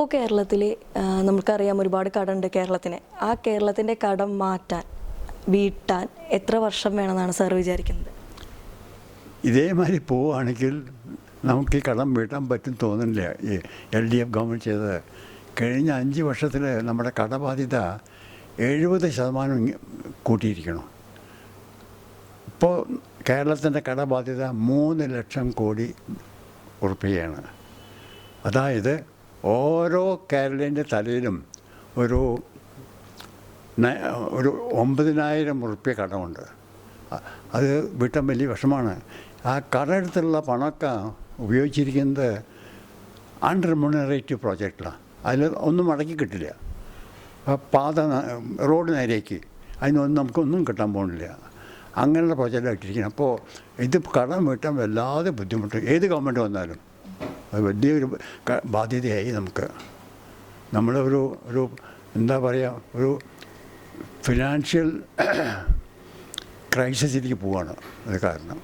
ഇപ്പോൾ കേരളത്തിൽ നമുക്കറിയാം ഒരുപാട് കടമുണ്ട് കേരളത്തിന്. ആ കേരളത്തിൻ്റെ കടം വീട്ടാൻ എത്ര വർഷം വേണമെന്നാണ് സാർ വിചാരിക്കുന്നത്? ഇതേമാതിരി പോവുകയാണെങ്കിൽ നമുക്ക് ഈ കടം വീട്ടാൻ പറ്റും തോന്നുന്നില്ല. ഈ LDF ഗവൺമെൻറ് ചെയ്തത് കഴിഞ്ഞ 5 വർഷത്തിൽ നമ്മുടെ കടബാധ്യത 70% കൂട്ടിയിരിക്കണം. ഇപ്പോൾ കേരളത്തിൻ്റെ കടബാധ്യത 3 ലക്ഷം കോടി ഉറുപ്പികയാണ്. അതായത് ഓരോ കേരളീൻ്റെ തലയിലും ഒരു 9,000 ഉറുപ്പിക കടമുണ്ട്. അത് വീട്ടാൻ വലിയ വിഷമാണ്. ആ കടമെടുത്തുള്ള പണമൊക്കെ ഉപയോഗിച്ചിരിക്കുന്നത് അൺറിമ്യൂണറേറ്റീവ് പ്രോജക്റ്റിലാണ്. അതിൽ ഒന്നും മടക്കി കിട്ടില്ല. റോഡ് നേരേക്ക് അതിനൊന്നും നമുക്കൊന്നും കിട്ടാൻ പോകുന്നില്ല. അങ്ങനെയുള്ള പ്രോജക്റ്റാണ് ഇട്ടിരിക്കുന്നത്. അപ്പോൾ ഇത് കടം വീട്ടാൻ വല്ലാതെ ബുദ്ധിമുട്ട്. ഏത് ഗവൺമെൻറ് വന്നാലും അത് വലിയൊരു ബാധ്യതയായി നമുക്ക്. നമ്മളൊരു എന്താ പറയുക, ഒരു ഫിനാൻഷ്യൽ ക്രൈസിസിലേക്ക് പോവുകയാണ് അത് കാരണം.